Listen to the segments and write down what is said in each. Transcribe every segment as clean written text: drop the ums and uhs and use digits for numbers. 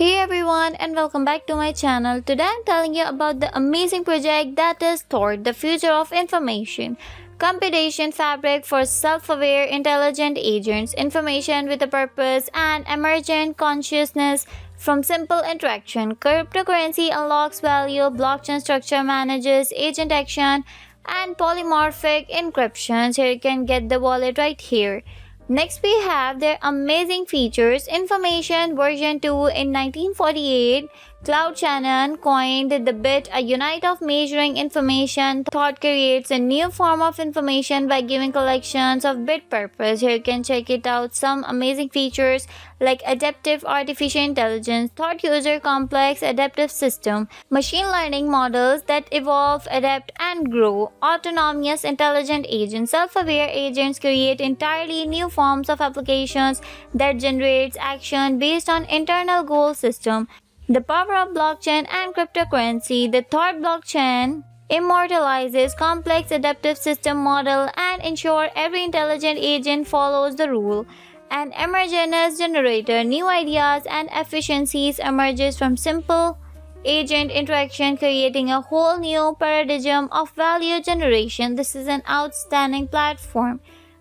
Hey everyone and welcome back to my channel. Today I'm telling you about the amazing project that is Thought, the future of information. Computation fabric for self-aware intelligent agents, information with a purpose and emergent consciousness from simple interaction. Cryptocurrency unlocks value, blockchain structure manages agent action and polymorphic encryptions. Here you can get the wallet right here. Next, we have their amazing features. Information version 2 in 1948. Cloud Shannon coined the bit, a unit of measuring information. Thought creates a new form of information by giving collections of bit purpose. Here you can check it out. Some amazing features like adaptive artificial intelligence, thought user complex adaptive system, machine learning models that evolve, adapt, and grow, autonomous intelligent agents, self-aware agents create entirely new forms of applications that generates action based on internal goal system. The power of blockchain and cryptocurrency. The Thought blockchain immortalizes complex adaptive system model and ensure every intelligent agent follows the rule. An Emergence Generator. New ideas and efficiencies emerges from simple agent interaction, creating a whole new paradigm of value generation. This is an outstanding platform.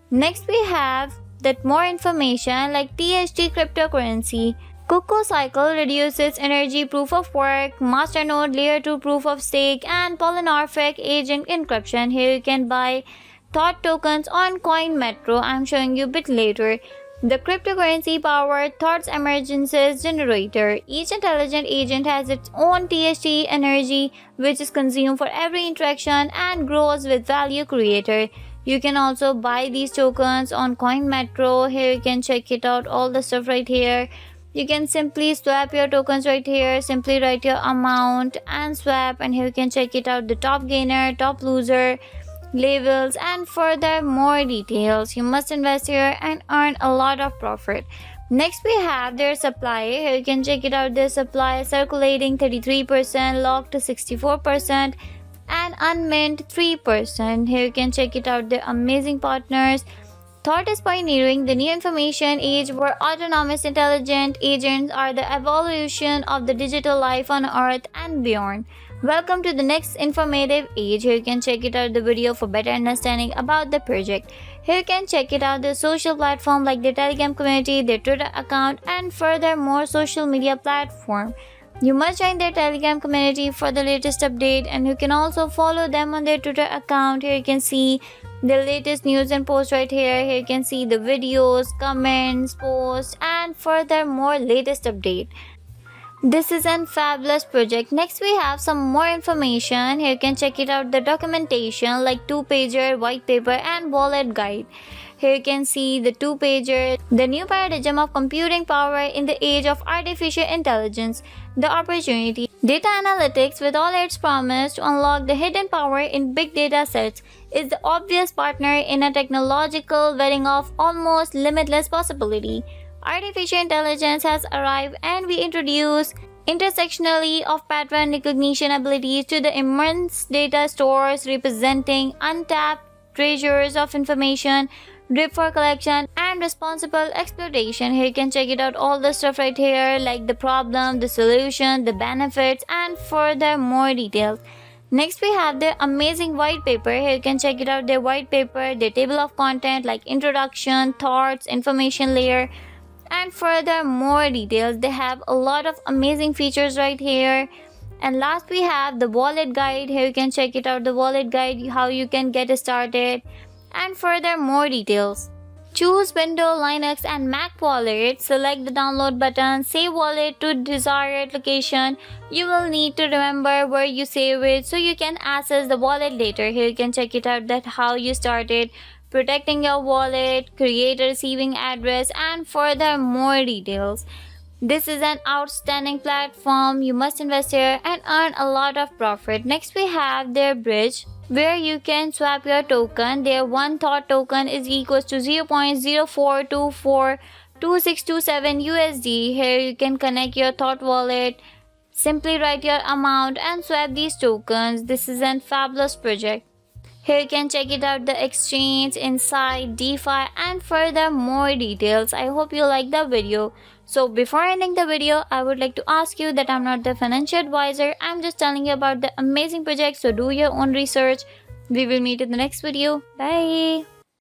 Next we have that more information like THT cryptocurrency. Cuckoo-cycle reduces energy proof of work, Masternode layer 2 proof of stake, and polymorphic agent encryption. Here you can buy Thought tokens on Coin Metro. I'm showing you a bit later. The cryptocurrency powered Thought's Emergences Generator. Each intelligent agent has its own THT energy which is consumed for every interaction and grows with value creator. You can also buy these tokens on Coin Metro. Here you can check it out, all the stuff right here. You can simply swap your tokens right here, simply write your amount and swap, and here you can check it out, the top gainer, top loser, labels, and further more details. You must invest here and earn a lot of profit. Next we have their supply. Here you can check it out, their supply circulating 33%, locked to 64%, and unmint 3%. Here you can check it out, their amazing partners. Thought is pioneering the new information age where autonomous intelligent agents are the evolution of the digital life on Earth and beyond. Welcome to the next informative age. Here you can check it out, the video for better understanding about the project. Here you can check it out, the social platform like the Telegram community, their Twitter account, and further more social media platform. You must join their Telegram community for the latest update, and you can also follow them on their Twitter account. Here you can see the latest news and posts right here. Here you can see the videos, comments, posts, and further more latest update. This is a fabulous project. Next we have some more information. Here you can check it out, the documentation like 2-pager, white paper, and wallet guide. Here you can see the 2-pager, the new paradigm of computing power in the age of artificial intelligence, the opportunity, data analytics with all its promise to unlock the hidden power in big data sets is the obvious partner in a technological wedding of almost limitless possibility. Artificial intelligence has arrived and we introduce intersectionally of pattern recognition abilities to the immense data stores representing untapped treasures of information, drip for collection and responsible exploitation. Here you can check it out, all the stuff right here like the problem, the solution, the benefits, and further more details. Next we have their amazing white paper. Here you can check it out, their white paper, their table of content like introduction, thoughts, information layer, and further more details. They have a lot of amazing features right here. And last we have the wallet guide. Here you can check it out, the wallet guide, how you can get started, and further more details. Choose Windows, Linux, and Mac wallet. Select the download button, save wallet to desired location. You will need to remember where you save it so you can access the wallet later. Here you can check it out, that how you started protecting your wallet, create a receiving address, and further more details. This is an outstanding platform. You must invest here and earn a lot of profit. Next we have their bridge, where you can swap your token. Their one thought token is equals to 0.04242627 USD. Here you can connect your thought wallet, simply write your amount and swap these tokens. This is a fabulous project. Here you can check it out, the exchange, inside, DeFi, and further more details. I hope you like the video. So before ending the video, I would like to ask you that I'm not the financial advisor. I'm just telling you about the amazing project. So do your own research. We will meet in the next video. Bye.